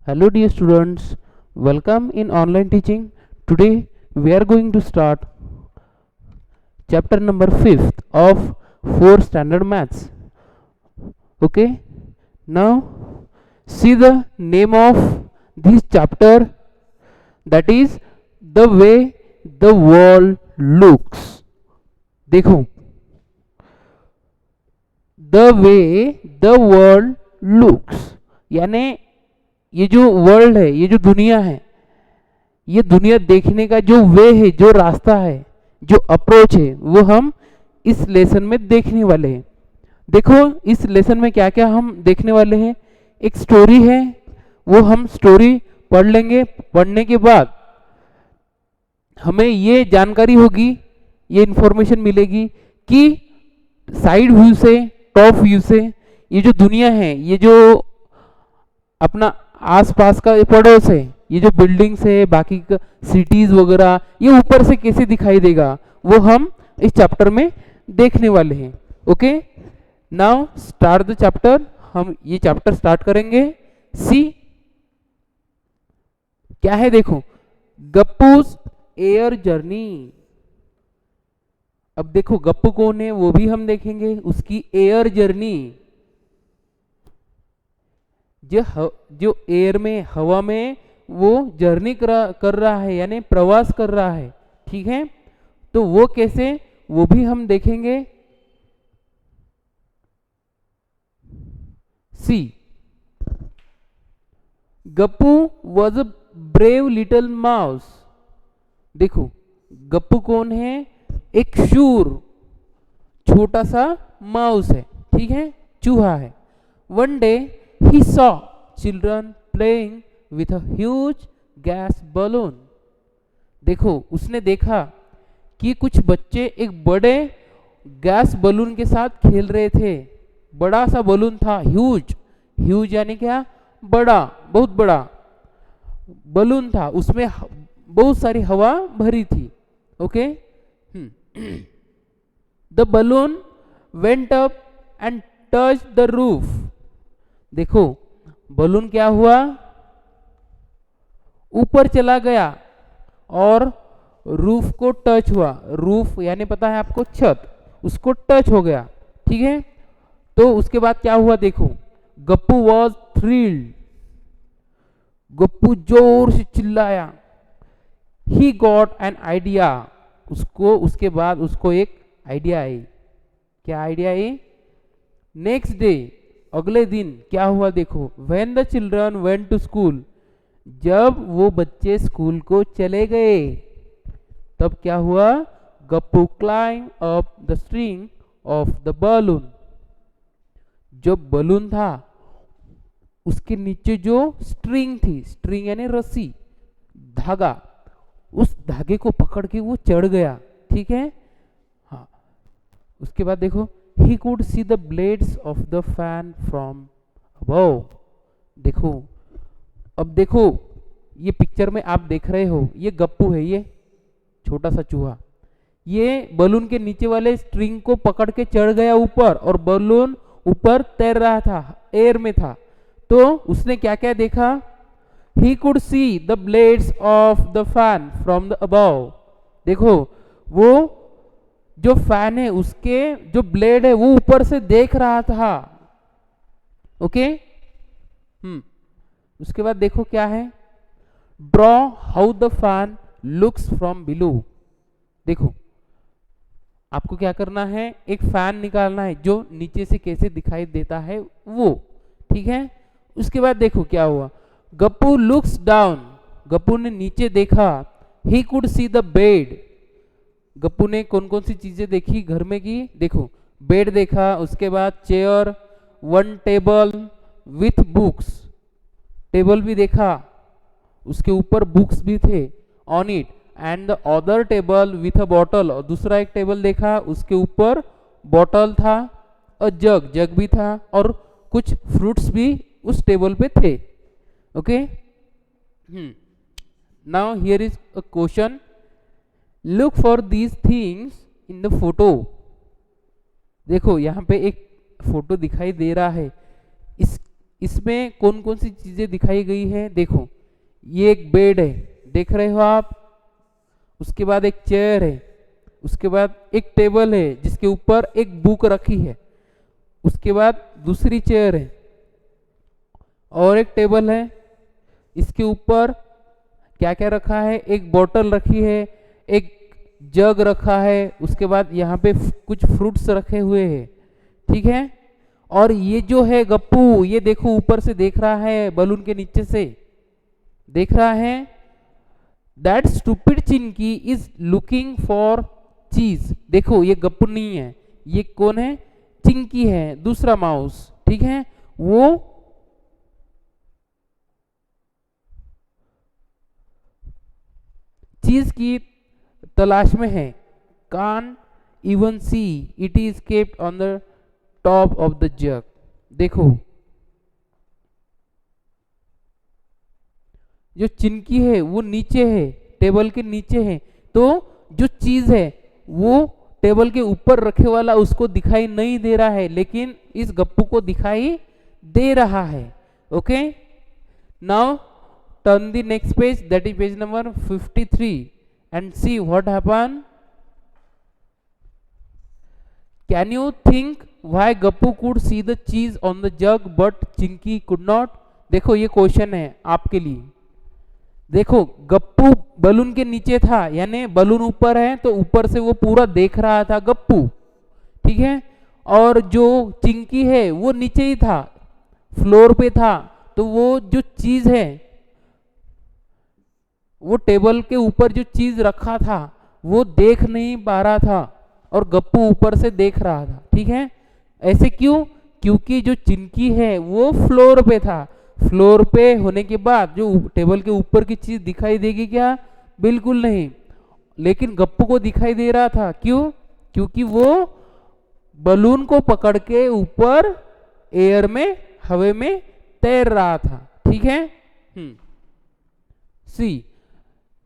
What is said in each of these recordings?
Hello dear students, welcome in online teaching. Today we are going to start chapter number 5th of 4 standard maths. Okay, now see the name of this chapter, that is the way the world looks. देखो, the way the world looks यानी ये जो world है, ये जो दुनिया है, ये दुनिया देखने का जो वे है, जो रास्ता है, जो अप्रोच है, वो हम इस लेसन में देखने वाले हैं। देखो इस लेसन में क्या क्या हम देखने वाले हैं। एक स्टोरी है, वो हम स्टोरी पढ़ लेंगे। पढ़ने के बाद हमें ये जानकारी होगी, ये इंफॉर्मेशन मिलेगी कि साइड व्यू से, टॉप व्यू से ये जो दुनिया है, ये जो अपना आसपास का पड़ोस है, ये जो बिल्डिंग्स है, बाकी का सिटीज वगैरह, ये ऊपर से कैसे दिखाई देगा, वो हम इस चैप्टर में देखने वाले हैं। Okay, now start the chapter. हम ये चैप्टर स्टार्ट करेंगे। सी क्या है, देखो, गप्पूस एयर जर्नी। अब देखो गप्पू कौन है वो भी हम देखेंगे, उसकी एयर जर्नी, जो एयर में, हवा में वो जर्नी कर रहा है, यानी प्रवास कर रहा है। ठीक है, तो वो कैसे, वो भी हम देखेंगे। See Gappu was a brave little mouse. देखो गप्पू कौन है, एक शूर छोटा सा माउस है, ठीक है, चूहा है। One day he saw children playing with a huge gas balloon। देखो उसने देखा कि कुछ बच्चे एक बड़े गैस बलून के साथ खेल रहे थे। बड़ा सा बलून था, ह्यूज, ह्यूज यानी क्या, बड़ा, बहुत बड़ा बलून था, उसमें बहुत सारी हवा भरी थी। Okay, the balloon went up and touch the roof. देखो बलून क्या हुआ, ऊपर चला गया और रूफ को टच हुआ। रूफ यानी पता है आपको, छत, उसको टच हो गया। ठीक है, तो उसके बाद क्या हुआ, देखो गप्पू वॉज थ्रिल्ड। गप्पू जोर से चिल्लाया। He got an idea. उसके बाद उसको एक आइडिया आई। क्या आइडिया आई? नेक्स्ट डे, अगले दिन क्या हुआ, देखो, when the children went to school, जब वो बच्चे स्कूल को चले गए, तब क्या हुआ, Gappu climb up the string of the balloon. जो बलून था उसके नीचे जो स्ट्रिंग थी, स्ट्रिंग यानी रस्सी, धागा, उस धागे को पकड़ के वो चढ़ गया। ठीक है, हाँ, उसके बाद देखो, he could see the blades of the fan from above। देखो, अब देखो ये पिक्चर में आप देख रहे हो, ये गप्पू है, ये छोटा सा चूहा, ये बलून के नीचे वाले स्ट्रिंग को पकड़ के चढ़ गया ऊपर, और बलून ऊपर तैर रहा था, एयर में था। तो उसने क्या क्या देखा, he could see the blades of the fan from the above। देखो वो जो फैन है उसके जो ब्लेड है वो ऊपर से देख रहा था। ओके, उसके बाद देखो क्या है, draw how the fan looks from below. देखो आपको क्या करना है, एक फैन निकालना है जो नीचे से कैसे दिखाई देता है वो। ठीक है, उसके बाद देखो क्या हुआ, गप्पू लुक्स डाउन। गप्पू ने नीचे देखा। He could see the bed. Gappu ने कौन कौन सी चीजें देखी घर में की, देखो बेड देखा, उसके बाद chair, one table with books, table भी देखा, उसके ऊपर बुक्स भी थे on it, and the other table with a bottle, और दूसरा एक टेबल देखा, उसके ऊपर बॉटल था, अ जग, जग भी था, और कुछ फ्रूट्स भी उस टेबल पे थे। Okay, now here is a question, look for these things in the photo. देखो यहाँ पे एक फोटो दिखाई दे रहा है, इसमें कौन कौन सी चीजें दिखाई गई है, देखो ये एक बेड है, देख रहे हो आप, उसके बाद एक चेयर है, उसके बाद एक टेबल है जिसके ऊपर एक बुक रखी है, उसके बाद दूसरी चेयर है और एक टेबल है, इसके ऊपर क्या क्या रखा है, एक बोतल रखी है, एक जग रखा है, उसके बाद यहाँ पे कुछ फ्रूट्स रखे हुए हैं, ठीक है। और ये जो है गप्पू, ये देखो ऊपर से देख रहा है, बलून के नीचे से देख रहा है। That stupid Chinki is looking for चीज, देखो ये गप्पू नहीं है, ये कौन है, चिंकी है, दूसरा माउस, ठीक है। वो चीज की तलाश में है। Can even see it is kept on the top of the jug, देखो जो चिंकी है वो नीचे है, टेबल के नीचे है, तो जो चीज है वो टेबल के ऊपर रखे वाला उसको दिखाई नहीं दे रहा है, लेकिन इस गप्पू को दिखाई दे रहा है। Okay, now turn the next page, that is page number 53 and see what happened. Can you think why Gappu could see the cheese on the jug but Chinky could not? देखो ये क्वेश्चन है आपके लिए। देखो Gappu balloon के नीचे था, यानी बलून ऊपर है तो ऊपर से वो पूरा देख रहा था गप्पू, ठीक है। और जो चिंकी है वो नीचे ही था, फ्लोर पे था, तो वो जो चीज है वो टेबल के ऊपर जो चीज रखा था वो देख नहीं पा रहा था और गप्पू ऊपर से देख रहा था, ठीक है। ऐसे क्यों, क्योंकि जो चिंकी है वो फ्लोर पे था, फ्लोर पे होने के बाद जो टेबल के ऊपर की चीज दिखाई देगी क्या, बिल्कुल नहीं, लेकिन गप्पू को दिखाई दे रहा था, क्यों, क्योंकि वो बलून को पकड़ के ऊपर एयर में, हवा में तैर रहा था, ठीक है। सी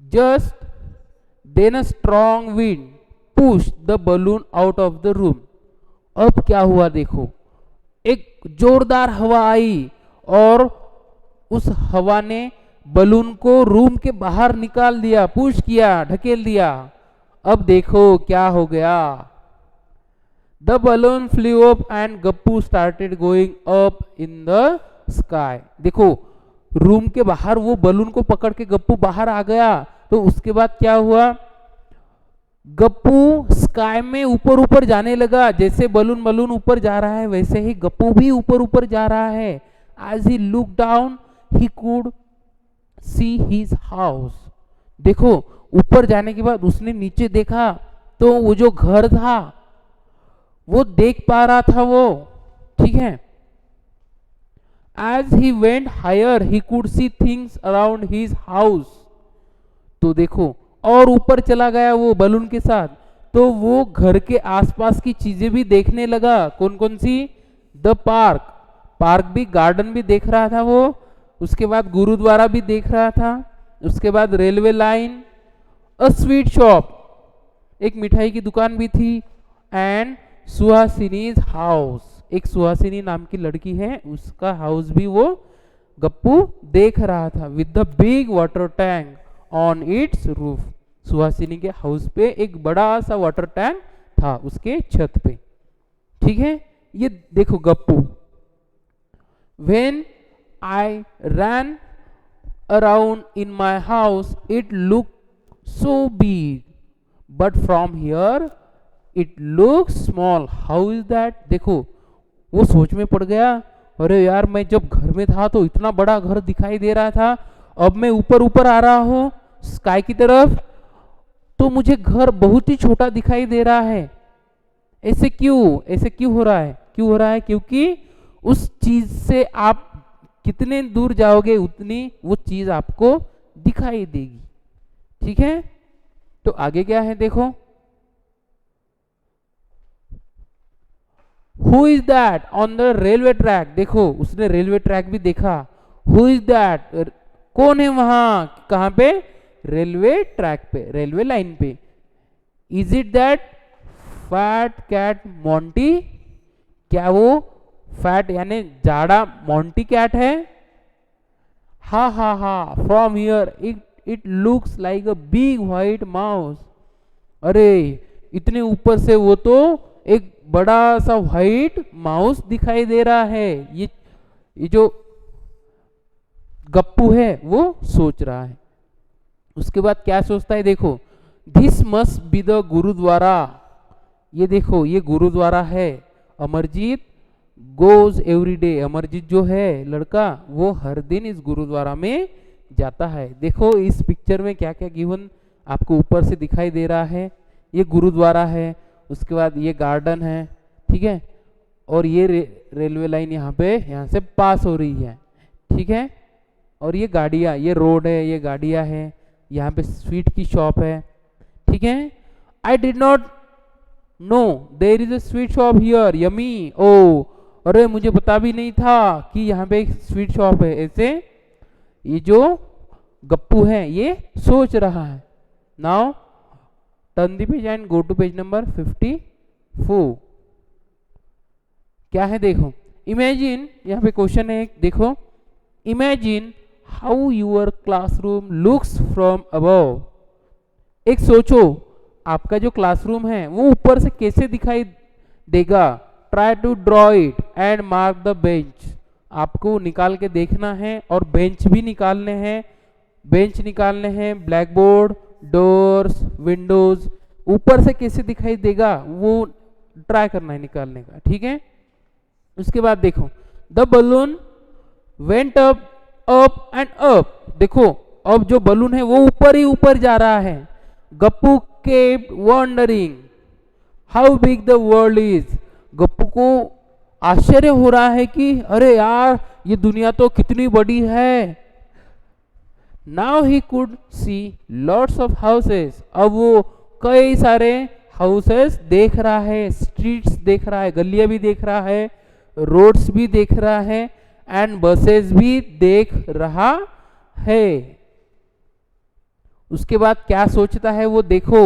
Just then a strong wind pushed the balloon out of the room. अब क्या हुआ देखो, एक जोरदार हवा आई और उस हवा ने बलून को रूम के बाहर निकाल दिया, पुश किया, ढकेल दिया। अब देखो क्या हो गया, The balloon flew up and Gappu started going up in the sky. देखो रूम के बाहर वो बलून को पकड़ के गप्पू बाहर आ गया, तो उसके बाद क्या हुआ, गप्पू स्काई में ऊपर ऊपर जाने लगा, जैसे बलून बलून ऊपर जा रहा है वैसे ही गप्पू भी ऊपर ऊपर जा रहा है। As he looked down, he could see his house. देखो ऊपर जाने के बाद उसने नीचे देखा तो वो जो घर था वो देख पा रहा था वो, ठीक है। As he went higher, he could see things around his house. तो देखो और ऊपर चला गया वो बलून के साथ, तो वो घर के आसपास की चीजें भी देखने लगा। कौन कौन सी, द पार्क, पार्क भी, गार्डन भी देख रहा था वो, उसके बाद गुरुद्वारा भी देख रहा था, उसके बाद रेलवे लाइन, अ स्वीट शॉप, एक मिठाई की दुकान भी थी, एंड सुहासिनीज हाउस, एक सुहासिनी नाम की लड़की है उसका हाउस भी वो गप्पू देख रहा था, with the big water tank on it's roof. Suhasini के हाउस पे एक बड़ा सा वाटर टैंक था उसके छत पे, ठीक है। ये देखो Gappu, when I ran around in my house it look so big but from here it look small, how is that. देखो वो सोच में पड़ गया, अरे यार मैं जब घर में था तो इतना बड़ा घर दिखाई दे रहा था, अब मैं ऊपर ऊपर आ रहा हूँ स्काई की तरफ तो मुझे घर बहुत ही छोटा दिखाई दे रहा है। ऐसे क्यों, ऐसे क्यों हो रहा है, क्यों हो रहा है, क्योंकि उस चीज से आप कितने दूर जाओगे उतनी वो चीज आपको दिखाई देगी, ठीक है। तो आगे क्या है देखो, who is that on the railway track, देखो उसने रेलवे ट्रैक भी देखा, हु इज दैट, कौन है वहां, कहां पे, रेलवे ट्रैक पे, रेलवे लाइन पे, is it that fat cat Monty, क्या वो फैट यानी जाड़ा मोंटी कैट है। हा हा हा, from here it looks like a big white mouse. अरे इतने ऊपर से वो तो एक बड़ा सा व्हाइट माउस दिखाई दे रहा है। ये जो गप्पू है वो सोच रहा है। उसके बाद क्या सोचता है, देखो, this must be the gurudwara. ये देखो, ये गुरुद्वारा है। Amarjeet goes every day. Amarjeet जो है लड़का, वो हर दिन इस गुरुद्वारा में जाता है। देखो इस पिक्चर में क्या क्या गिवन आपको ऊपर से दिखाई दे रहा है। ये गुरुद्वारा है, उसके बाद ये गार्डन है, ठीक है, और ये रेलवे लाइन यहाँ से पास हो रही है, ठीक है, और ये गाड़ियाँ, ये रोड है, ये गाड़ियाँ है, यहाँ पे स्वीट की शॉप है, ठीक है। I did not know there is a sweet shop here, yummy. ओ अरे मुझे पता भी नहीं था कि यहाँ पे एक स्वीट शॉप है। ऐसे ये जो गप्पू है ये सोच रहा है। Now turn the page and go to page number 54। क्या है देखो, इमेजिन, यहाँ पे क्वेश्चन है, देखो, imagine how your classroom looks from above. एक सोचो आपका जो क्लासरूम है वो ऊपर से कैसे दिखाई देगा। Try to draw it and mark the bench. आपको निकाल के देखना है और बेंच भी निकालने हैं, बेंच निकालने हैं, ब्लैक बोर्ड, डोर्स, विंडोज, ऊपर से कैसे दिखाई देगा वो ट्राई करना है निकालने का, ठीक है। उसके बाद देखो, the balloon went up up and up. देखो अब जो बलून है वो ऊपर ही ऊपर जा रहा है। Gappu kept wondering how big the world is. Gappu को आश्चर्य हो रहा है कि अरे यार ये दुनिया तो कितनी बड़ी है। Now he could see lots of houses. अब वो कई सारे हाउसेस देख रहा है, स्ट्रीट्स देख रहा है, गलियां भी देख रहा है, रोड्स भी देख रहा है, एंड बसेस भी देख रहा है। उसके बाद क्या सोचता है वो देखो,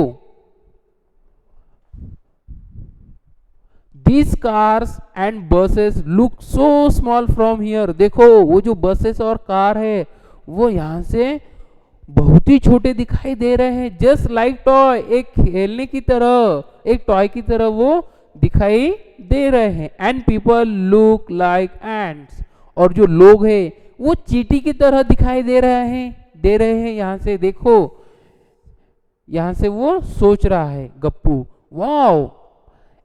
These cars and buses look so small from here। देखो वो जो बसेस और कार है वो यहाँ से बहुत ही छोटे दिखाई दे रहे हैं। जस्ट लाइक टॉय, एक खेलने की तरह, एक टॉय की तरह वो दिखाई दे रहे हैं। And people look like ants. और जो लोग हैं वो चींटी की तरह दिखाई दे रहे हैं यहाँ से। देखो यहाँ से वो सोच रहा है Gappu, wow,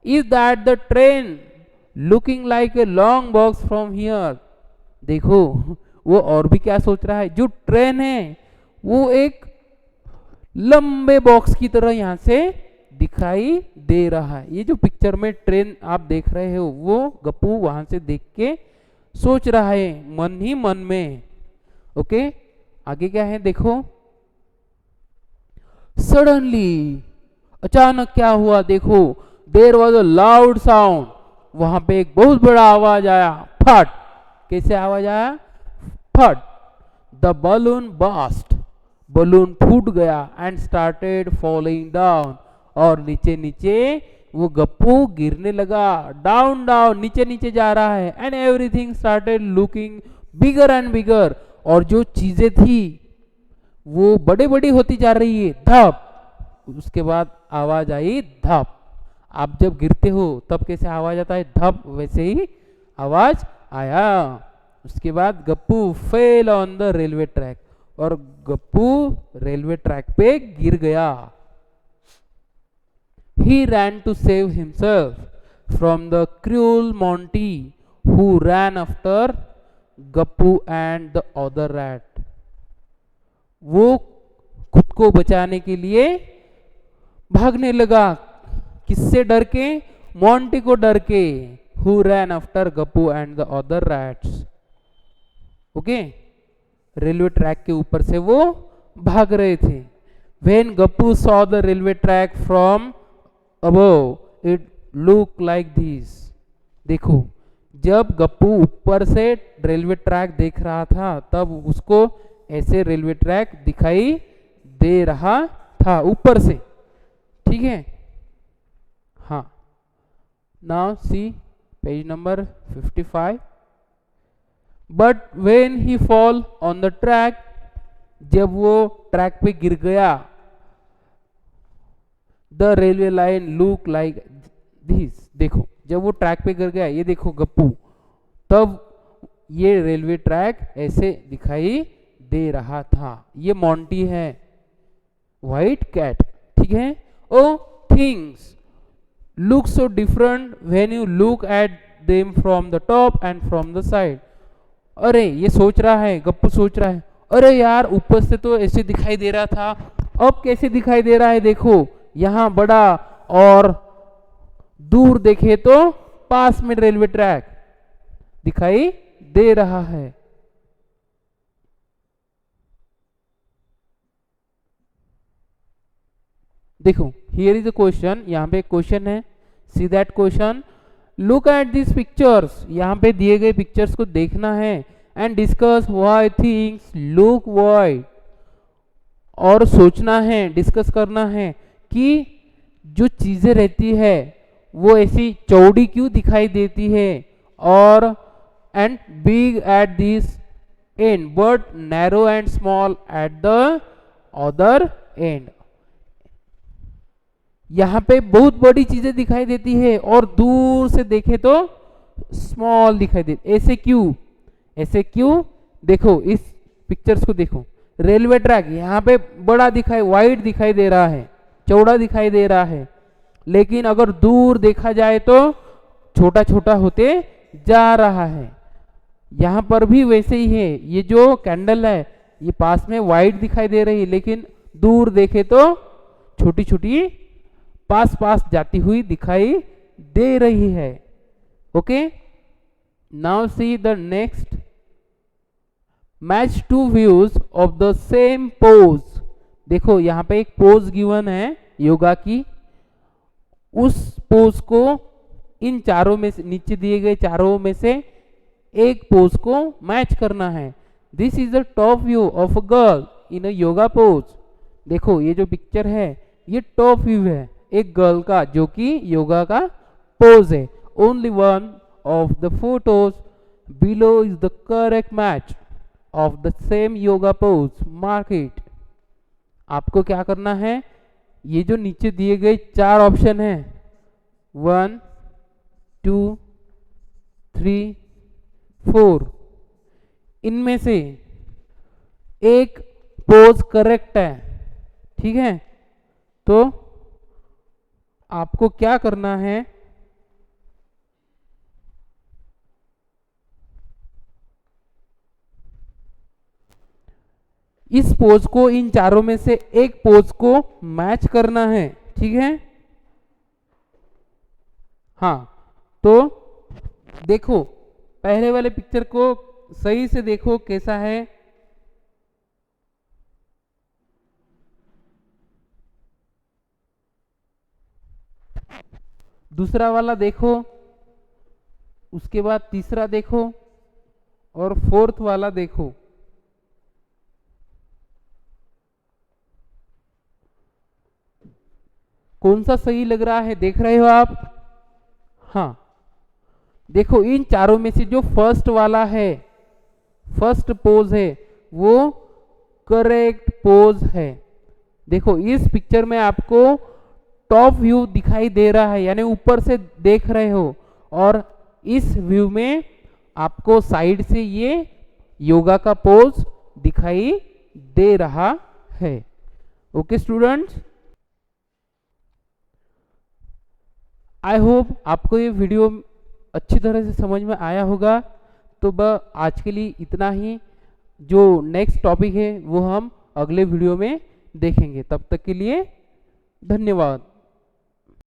is that the train looking like a long box from here. देखो वो और भी क्या सोच रहा है, जो ट्रेन है वो एक लंबे बॉक्स की तरह यहाँ से दिखाई दे रहा है। ये जो पिक्चर में ट्रेन आप देख रहे हो वो गप्पू वहां से देख के सोच रहा है मन ही मन में। ओके, आगे क्या है देखो, सडनली, अचानक क्या हुआ देखो, there was a loud sound. वहां पे एक बहुत बड़ा आवाज आया, फट। कैसे आवाज आया, फट। द बलून बस्ट, बलून फूट गया, एंड स्टार्टेड फॉलिंग डाउन। और नीचे नीचे वो गप्पू गिरने लगा, डाउन डाउन, नीचे नीचे जा रहा है। And everything started looking bigger and bigger. और जो चीजें थी वो बड़ी बड़ी होती जा रही है, धप। उसके बाद आवाज आई धप। आप जब गिरते हो तब कैसे आवाज आता है, धप, वैसे ही आवाज आया। उसके बाद Gappu fell on the railway track, और गप्पू रेलवे ट्रैक पे गिर गया। He ran to save himself from the cruel Monty who ran after Gappu and the other rat। वो खुद को बचाने के लिए भागने लगा, किससे डर के, मोंटी को डर के। Who ran after Gappu and the other rats। Okay, railway track के ऊपर से वो भाग रहे थे। When Gappu saw the railway track from above, it looked like this। देखो जब गप्पू ऊपर से रेलवे ट्रैक देख रहा था तब उसको ऐसे रेलवे ट्रैक दिखाई दे रहा था ऊपर से, ठीक है। हाँ, now see page number 55। But when he fall on the track, जब वो ट्रैक पे गिर गया, the railway line look like this. देखो जब वो ट्रैक पे गिर गया, ये देखो गप्पू, तब ये रेलवे ट्रैक ऐसे दिखाई दे रहा था। ये मोंटी है, व्हाइट कैट, ठीक है। Oh things look so different when you look at them from the top and from the side. अरे ये सोच रहा है, गप्पू सोच रहा है, अरे यार ऊपर से तो ऐसे दिखाई दे रहा था, अब कैसे दिखाई दे रहा है, देखो यहाँ बड़ा, और दूर देखे तो पास में रेलवे ट्रैक दिखाई दे रहा है। देखो हियर इज अ क्वेश्चन, यहाँ पे क्वेश्चन है, see that question, look at this pictures, यहाँ पे दिए गए पिक्चर्स को देखना है, and discuss why things look wide, और सोचना है, डिस्कस करना है कि जो चीजें रहती है वो ऐसी चौड़ी क्यों दिखाई देती है, और and big at this and but narrow and small at the other and. यहाँ पे बहुत बड़ी चीजें दिखाई देती है और दूर से देखे तो स्मॉल दिखाई देती, ऐसे क्यों, ऐसे क्यों? देखो इस पिक्चर्स को देखो, रेलवे ट्रैक यहाँ पे बड़ा दिखाई, वाइड दिखाई दे रहा है, चौड़ा दिखाई दे रहा है, लेकिन अगर दूर देखा जाए तो छोटा छोटा होते जा रहा है। यहाँ पर भी वैसे ही है, ये जो कैंडल है ये पास में वाइड दिखाई दे रही है, लेकिन दूर देखे तो छोटी छोटी पास पास जाती हुई दिखाई दे रही है। Okay, now see the next, match to views of the same pose. देखो यहाँ पे एक पोज गिवन है योगा की, उस पोज को इन चारों में से, नीचे दिए गए चारों में से एक पोज को मैच करना है। This is the top view of a girl in a yoga pose. देखो ये जो पिक्चर है ये टॉप व्यू है एक गर्ल का जो कि योगा का पोज है। Only one of the photos below is the correct match of the same yoga pose, mark it. आपको क्या करना है, ये जो नीचे दिए गए चार ऑप्शन है 1 2 3 4, इनमें से एक पोज करेक्ट है, ठीक है। तो आपको क्या करना है, इस पोज को, इन चारों में से एक पोज को मैच करना है, ठीक है। हाँ तो देखो पहले वाले पिक्चर को सही से देखो कैसा है, दूसरा वाला देखो, उसके बाद तीसरा देखो, और फोर्थ वाला देखो। कौन सा सही लग रहा है, देख रहे हो आप? हाँ देखो इन चारों में से जो फर्स्ट वाला है, फर्स्ट पोज है, वो करेक्ट पोज है। देखो इस पिक्चर में आपको टॉप व्यू दिखाई दे रहा है, यानी ऊपर से देख रहे हो, और इस व्यू में आपको साइड से ये योगा का पोज दिखाई दे रहा है। ओके स्टूडेंट्स, आई होप आपको ये वीडियो अच्छी तरह से समझ में आया होगा। तो आज के लिए इतना ही, जो नेक्स्ट टॉपिक है वो हम अगले वीडियो में देखेंगे। तब तक के लिए धन्यवाद।